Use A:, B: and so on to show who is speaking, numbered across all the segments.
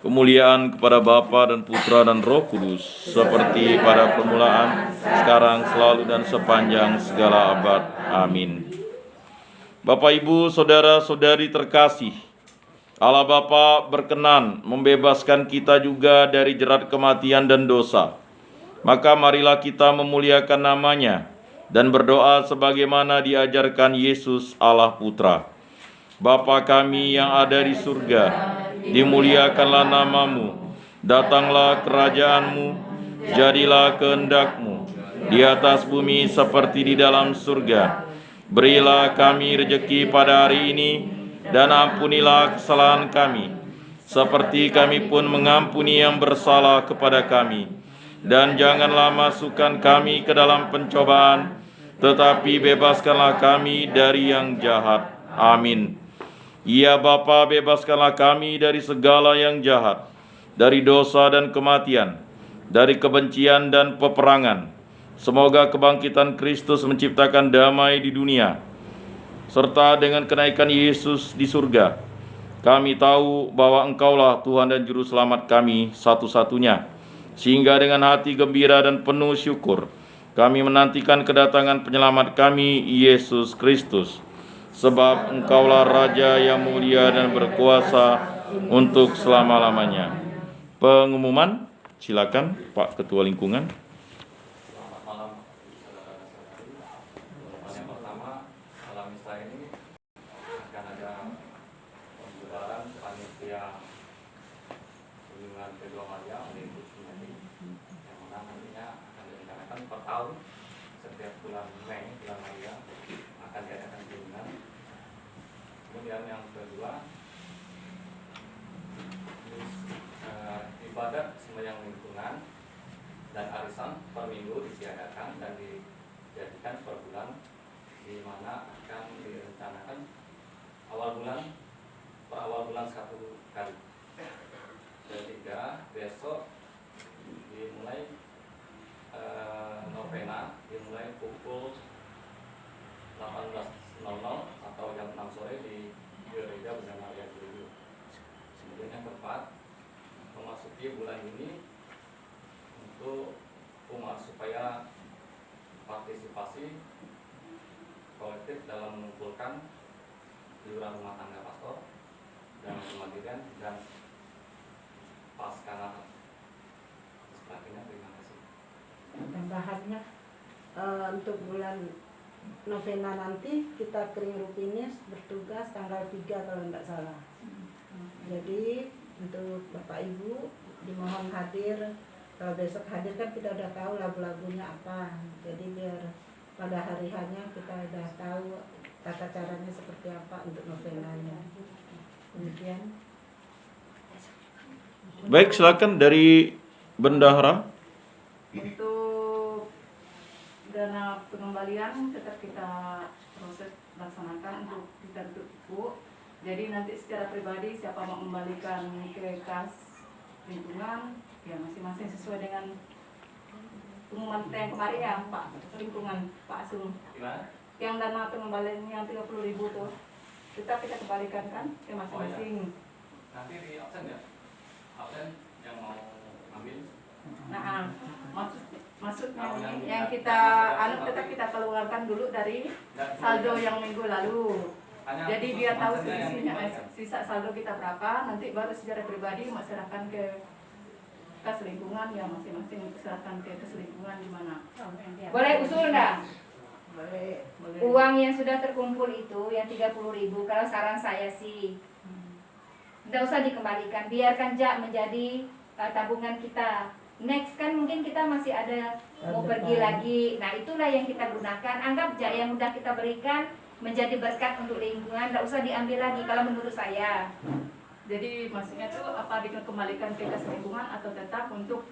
A: Kemuliaan kepada Bapa dan Putra dan Roh Kudus, seperti pada permulaan, sekarang, selalu, dan sepanjang segala abad. Amin. Bapak, Ibu, Saudara-saudari terkasih, Allah Bapa berkenan membebaskan kita juga dari jerat kematian dan dosa. Maka marilah kita memuliakan namanya dan berdoa sebagaimana diajarkan Yesus Allah Putra. Bapa kami yang ada di surga, dimuliakanlah namamu, datanglah kerajaanmu, jadilah kehendak-Mu di atas bumi seperti di dalam surga. Berilah kami rejeki pada hari ini, dan ampunilah kesalahan kami, seperti kami pun mengampuni yang bersalah kepada kami. Dan janganlah masukkan kami ke dalam pencobaan, tetapi bebaskanlah kami dari yang jahat. Amin. Ya Bapa, bebaskanlah kami dari segala yang jahat, dari dosa dan kematian, dari kebencian dan peperangan. Semoga kebangkitan Kristus menciptakan damai di dunia, serta dengan kenaikan Yesus di surga. Kami tahu bahwa Engkaulah Tuhan dan Juru Selamat kami satu-satunya, sehingga dengan hati gembira dan penuh syukur, kami menantikan kedatangan penyelamat kami, Yesus Kristus. Sebab Engkaulah Raja yang mulia dan berkuasa untuk selama-lamanya. Pengumuman, silakan Pak Ketua Lingkungan.
B: Selamat malam, saudara-saudari. Yang pertama, malam misa ini akan ada pembubaran panitia kunjungan kedua Maria oleh Ibu Sunani, yang mana nantinya akan direncanakan per tahun setiap bulan Mei, bulan Maria akan diadakan kunjungan. Kemudian yang kedua, ibadat sembahyang lingkungan dan arisan per minggu ditiadakan dan dijadikan per bulan, di mana akan direncanakan per awal bulan 1 kali. Ketiga, besok dimulai novena, dimulai pukul 18.00 atau jam 6 sore di Gereja Bunda Maria Guru. Kemudian yang keempat, memasuki bulan ini untuk umat supaya partisipasi kolektif dalam mengumpulkan 2 anjuran rumah tangga pastor dan kemandirian dan pasca Natal. Sepertinya terima kasih.
C: Tambahannya untuk bulan novena nanti kita kering rupinis bertugas tanggal 3 kalau tidak salah. Jadi untuk Bapak Ibu dimohon hadir. Kalau besok hadir kan kita udah tahu lagu-lagunya apa. Jadi biar pada hari hanya kita udah tahu tata caranya seperti apa untuk novenanya. Kemudian
A: Baik, silakan dari Bendahara.
D: Untuk dana pengembalian tetap kita proses laksanakan untuk kita tutup. Jadi nanti secara pribadi siapa mau mengembalikan ke kas lingkungan ya masing-masing sesuai dengan pengumuman yang kemarin ya Pak lingkungan Pak Asung.
B: Gimana?
D: Yang dana pengembalian yang 30.000 tuh kita kembalikan kan ke masing-masing.
B: Nanti di absen ya? Absen yang mau ambil?
D: Nah, maksudnya ini yang kita tetap kita keluarkan dulu dari saldo yang minggu lalu. Jadi dia tahu sisa saldo kita berapa, nanti baru secara pribadi serahkan ke kas lingkungan ya masing-masing serahkan ke kas lingkungan di mana.
E: Boleh usul enggak?
C: boleh
E: Uang yang sudah terkumpul itu yang 30.000, kalau saran saya sih tidak usah dikembalikan, biarkan menjadi tabungan kita. Next kan mungkin kita masih ada mau pergi lagi. Nah itulah yang kita gunakan. Anggap yang udah kita berikan menjadi berkat untuk lingkungan, tidak usah diambil lagi kalau menurut saya.
D: Jadi maksudnya tuh apa dikembalikan ke kas lingkungan atau tetap untuk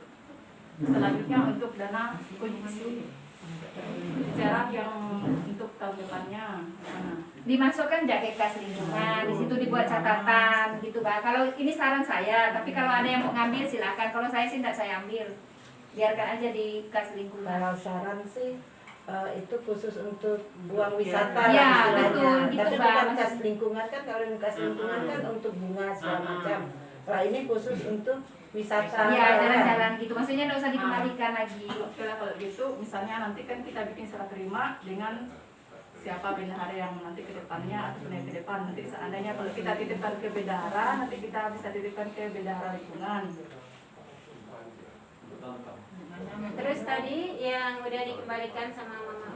D: selanjutnya untuk dana kontribusi jarak yang untuk tahun depannya.
E: Dimasukkan ke kas lingkungan, di situ dibuat catatan gitu Pak. Kalau ini saran saya, tapi kalau ada yang mau ngambil silakan. Kalau saya sih tidak saya ambil, biarkan aja di kas lingkungan.
C: Kalau saran sih itu khusus untuk buang wisata
E: Ya,
C: istilahnya.
E: betul, gitu,
C: Tapi
E: Mbak.
C: bukan kas lingkungan kan, kalau yang kas lingkungan kan untuk bunga segala macam. Kalau ini khusus untuk wisata.
E: Ya, jalan-jalan gitu. Maksudnya tidak usah dikembalikan lagi.
D: Oke lah kalau gitu, misalnya nanti kan kita bikin serah terima dengan siapa bendahara yang nanti ke depannya atau naik ke depan. Nanti seandainya kalau kita titipkan ke bendahara, nanti kita bisa titipkan ke bendahara lingkungan.
F: Terus tadi yang udah dikembalikan sama mama.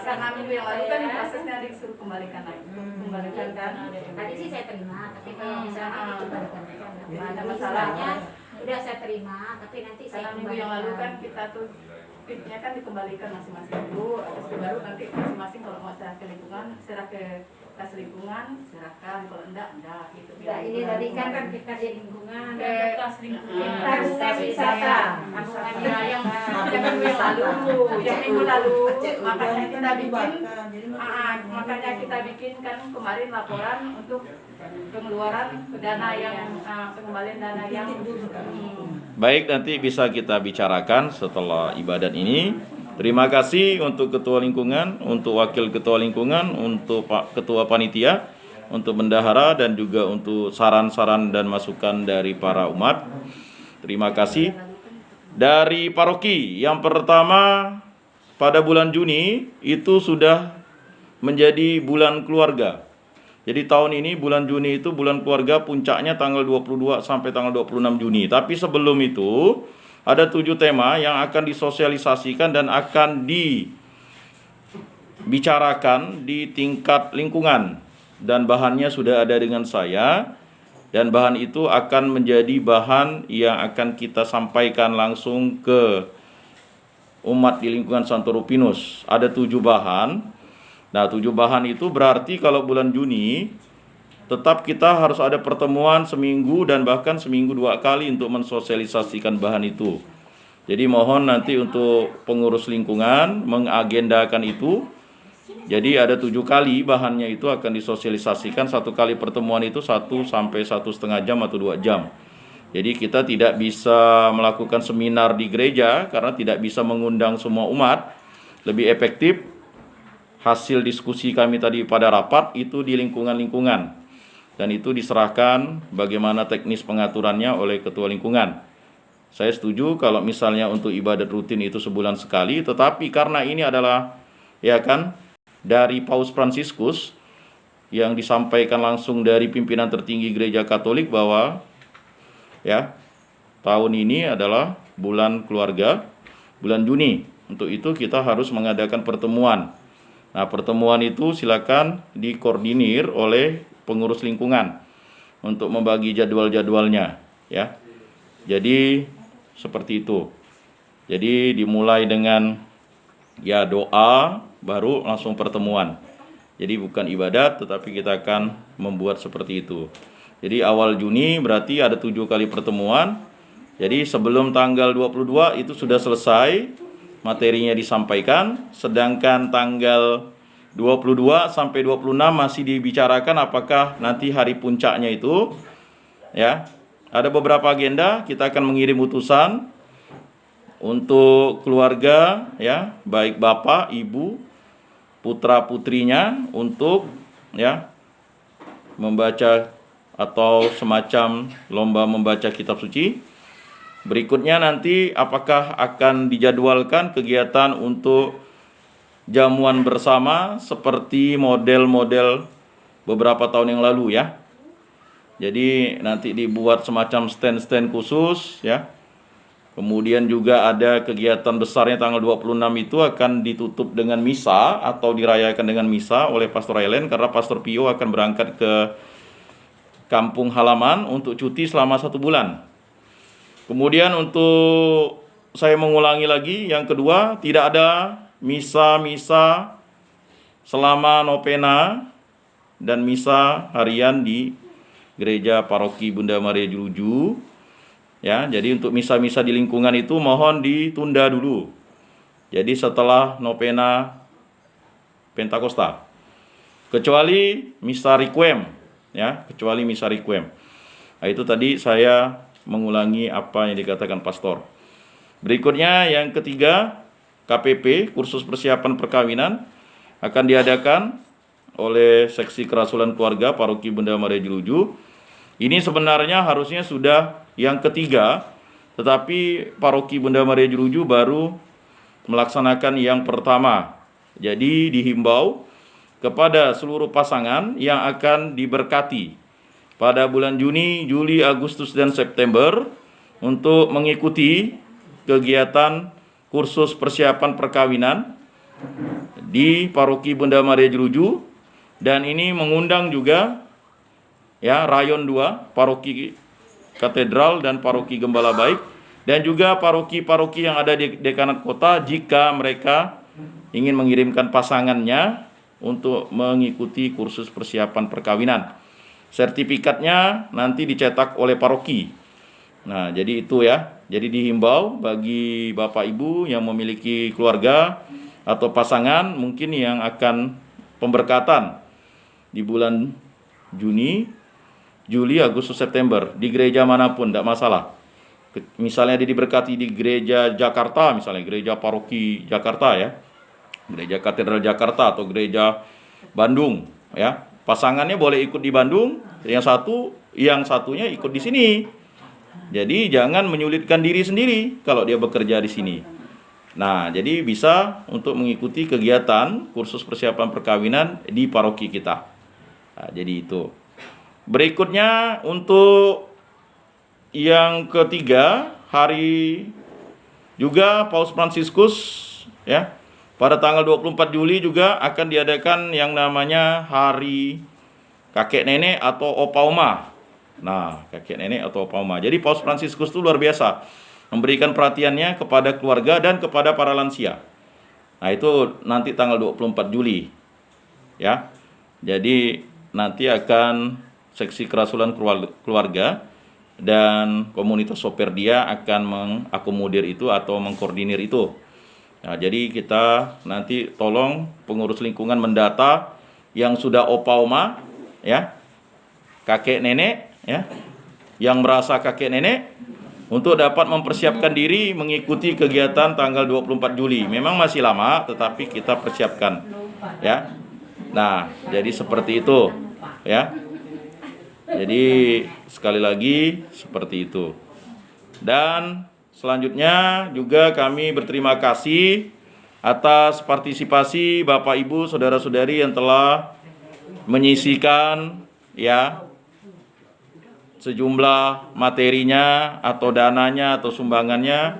D: Karena minggu yang lalu kan prosesnya disuruh kembalikan lagi. Kembalikan kan.
F: Tadi sih saya terima, tapi kalau misalnya dikembalikan aja
D: Nggak ada
F: Jadi
D: masalah.
F: istilahnya udah saya terima, tapi nanti saya
D: Karena minggu yang lalu kan kita tuh kitnya kan dikembalikan masing-masing dulu. Atas itu baru nanti masing-masing kalau mau serah ke lingkungan, serah ke kas lingkungan, serahkan. Kalau enggak gitu.
E: Nah, ini tadi kan
F: ke kas lingkungan.
D: ke kas lingkungan.
E: Tabungan wisata.
D: Ya, yang minggu yang lalu, yang minggu lalu, makanya kita bikin, makanya kita bikin kan kemarin laporan untuk pengeluaran dana yang pengembalian dana yang
A: Baik, nanti bisa kita bicarakan setelah ibadat ini. Terima kasih untuk Ketua Lingkungan, untuk Wakil Ketua Lingkungan, untuk Pak Ketua Panitia, untuk bendahara, dan juga untuk saran-saran dan masukan dari para umat. Terima kasih. Dari paroki, yang pertama pada bulan Juni itu sudah menjadi bulan keluarga. Jadi tahun ini bulan Juni itu bulan keluarga, puncaknya tanggal 22 sampai tanggal 26 Juni. Tapi sebelum itu ada 7 tema yang akan disosialisasikan dan akan dibicarakan di tingkat lingkungan. Dan bahannya sudah ada dengan saya. Dan bahan itu akan menjadi bahan yang akan kita sampaikan langsung ke umat di lingkungan Santo Rupinus. Ada 7 bahan. Nah, 7 bahan itu berarti kalau bulan Juni tetap kita harus ada pertemuan seminggu dan bahkan seminggu 2 kali untuk mensosialisasikan bahan itu. Jadi mohon nanti untuk pengurus lingkungan mengagendakan itu. Jadi ada 7 kali bahannya itu akan disosialisasikan. 1 kali pertemuan itu 1 sampai 1,5 jam atau 2 jam. Jadi kita tidak bisa melakukan seminar di gereja karena tidak bisa mengundang semua umat. Lebih efektif hasil diskusi kami tadi pada rapat itu di lingkungan-lingkungan. Dan itu diserahkan bagaimana teknis pengaturannya oleh Ketua Lingkungan. Saya setuju kalau misalnya untuk ibadat rutin itu sebulan sekali, tetapi karena ini adalah ya kan dari Paus Fransiskus, yang disampaikan langsung dari pimpinan tertinggi Gereja Katolik bahwa ya, tahun ini adalah bulan keluarga, bulan Juni. Untuk itu kita harus mengadakan pertemuan. Nah, pertemuan itu silakan dikoordinir oleh pengurus lingkungan untuk membagi jadwal-jadwalnya, ya. Jadi seperti itu. Jadi dimulai dengan ya doa, baru langsung pertemuan. Jadi bukan ibadat, tetapi kita akan membuat seperti itu. Jadi awal Juni berarti ada 7 kali pertemuan. Jadi sebelum tanggal 22 itu sudah selesai, materinya disampaikan. Sedangkan tanggal 22 sampai 26 masih dibicarakan apakah nanti hari puncaknya itu, ya. Ada beberapa agenda, kita akan mengirim utusan untuk keluarga, ya, baik bapak, ibu, putra putrinya untuk ya membaca atau semacam lomba membaca kitab suci. Berikutnya nanti apakah akan dijadwalkan kegiatan untuk jamuan bersama seperti model-model beberapa tahun yang lalu, ya. Jadi nanti dibuat semacam stand-stand khusus, ya. Kemudian juga ada kegiatan besarnya tanggal 26 itu akan ditutup dengan misa atau dirayakan dengan misa oleh Pastor Aileen, karena Pastor Pio akan berangkat ke kampung halaman untuk cuti selama 1 bulan. Kemudian untuk saya mengulangi lagi, yang kedua, tidak ada misa-misa selama novena dan misa harian di Gereja Paroki Bunda Maria Jeruju. Ya, jadi untuk misa-misa di lingkungan itu mohon ditunda dulu. Jadi setelah novena Pentakosta. Kecuali misa requiem, ya, kecuali misa requiem. Nah, itu tadi saya mengulangi apa yang dikatakan pastor. Berikutnya yang ketiga, KPP, kursus persiapan perkawinan, akan diadakan oleh Seksi Kerasulan Keluarga Paroki Bunda Maria Jeruju. Ini sebenarnya harusnya sudah yang ketiga, tetapi Paroki Bunda Maria Jeruju baru melaksanakan yang pertama. Jadi dihimbau kepada seluruh pasangan yang akan diberkati pada bulan Juni, Juli, Agustus, dan September untuk mengikuti kegiatan kursus persiapan perkawinan di Paroki Bunda Maria Jeruju. Dan ini mengundang juga ya Rayon 2, Paroki Katedral dan Paroki Gembala Baik, dan juga paroki-paroki yang ada di dekanat kota jika mereka ingin mengirimkan pasangannya untuk mengikuti kursus persiapan perkawinan. Sertifikatnya nanti dicetak oleh paroki. Nah, jadi itu ya. Jadi dihimbau bagi Bapak Ibu yang memiliki keluarga atau pasangan mungkin yang akan pemberkatan di bulan Juni, Juli, Agustus, September di gereja manapun, tidak masalah. Misalnya diberkati di gereja Jakarta, misalnya gereja paroki Jakarta, ya, gereja Katedral Jakarta atau gereja Bandung, ya, pasangannya boleh ikut di Bandung, yang satunya ikut di sini. Jadi jangan menyulitkan diri sendiri kalau dia bekerja di sini. Nah, jadi bisa untuk mengikuti kegiatan kursus persiapan perkawinan di paroki kita. Nah, jadi itu. Berikutnya untuk yang ketiga, hari juga Paus Fransiskus, ya, pada tanggal 24 Juli juga akan diadakan yang namanya Hari Kakek Nenek atau Opa Oma. Nah, kakek nenek atau Opa Oma. Jadi Paus Fransiskus itu luar biasa memberikan perhatiannya kepada keluarga dan kepada para lansia. Nah, itu nanti tanggal 24 Juli. Ya. Jadi nanti akan Seksi Kerasulan Keluarga dan komunitas Soperdia akan mengakomodir itu atau mengkoordinir itu. Nah, jadi kita nanti tolong pengurus lingkungan mendata yang sudah Opa Oma, ya, kakek nenek, ya, yang merasa kakek nenek untuk dapat mempersiapkan diri mengikuti kegiatan tanggal 24 Juli. Memang masih lama, tetapi kita persiapkan, ya. Nah, jadi seperti itu, ya. Jadi sekali lagi seperti itu. Dan selanjutnya juga kami berterima kasih atas partisipasi Bapak Ibu, saudara-saudari yang telah menyisikan ya sejumlah materinya atau dananya atau sumbangannya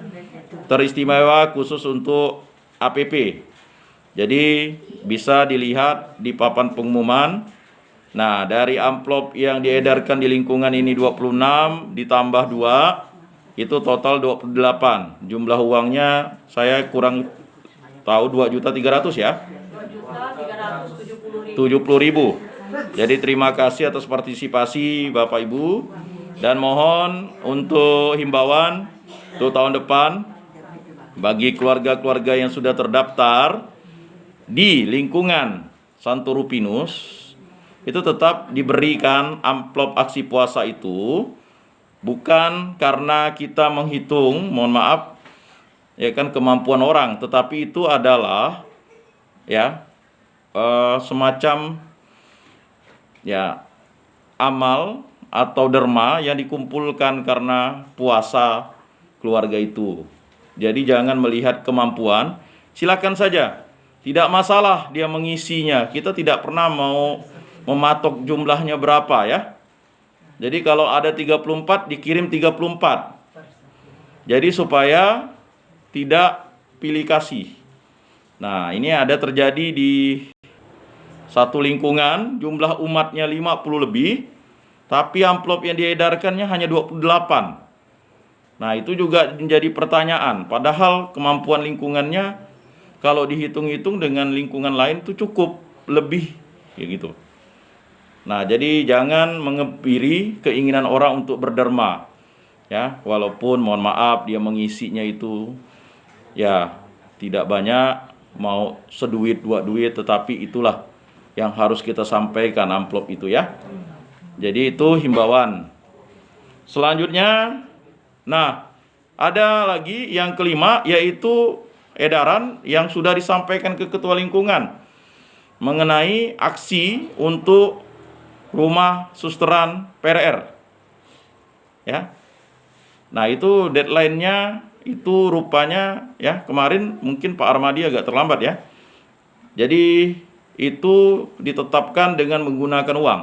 A: teristimewa khusus untuk APP. Jadi bisa dilihat di papan pengumuman. Nah, dari amplop yang diedarkan di lingkungan ini 26 ditambah 2 itu total 28. Jumlah uangnya saya kurang tahu 2.300.000 ya. 70.000. Jadi terima kasih atas partisipasi Bapak Ibu, dan mohon untuk himbauan untuk tahun depan bagi keluarga-keluarga yang sudah terdaftar di lingkungan Santo Rupinus itu tetap diberikan amplop aksi puasa itu, bukan karena kita menghitung, mohon maaf ya kan, kemampuan orang, tetapi itu adalah ya semacam ya amal atau derma yang dikumpulkan karena puasa keluarga itu. Jadi jangan melihat kemampuan, silakan saja, tidak masalah dia mengisinya. Kita tidak pernah mau mematok jumlahnya berapa ya. Jadi kalau ada 34 dikirim 34. Jadi supaya tidak pilih kasih. Nah, ini ada terjadi di satu lingkungan, jumlah umatnya 50 lebih, tapi amplop yang diedarkannya hanya 28. Nah, itu juga menjadi pertanyaan. Padahal kemampuan lingkungannya kalau dihitung-hitung dengan lingkungan lain itu cukup lebih, ya gitu. Nah, jadi jangan mengepiri keinginan orang untuk berderma. Ya, walaupun mohon maaf dia mengisinya itu ya tidak banyak, mau seduit dua duit, tetapi itulah yang harus kita sampaikan amplop itu ya. Jadi itu himbauan. Selanjutnya, nah ada lagi yang kelima, yaitu edaran yang sudah disampaikan ke ketua lingkungan mengenai aksi untuk rumah susteran PRR ya. Nah itu deadline-nya itu rupanya ya kemarin, mungkin Pak Armadi agak terlambat ya. Jadi itu ditetapkan dengan menggunakan uang.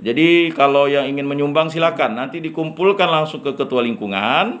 A: Jadi kalau yang ingin menyumbang silakan, nanti dikumpulkan langsung ke ketua lingkungan.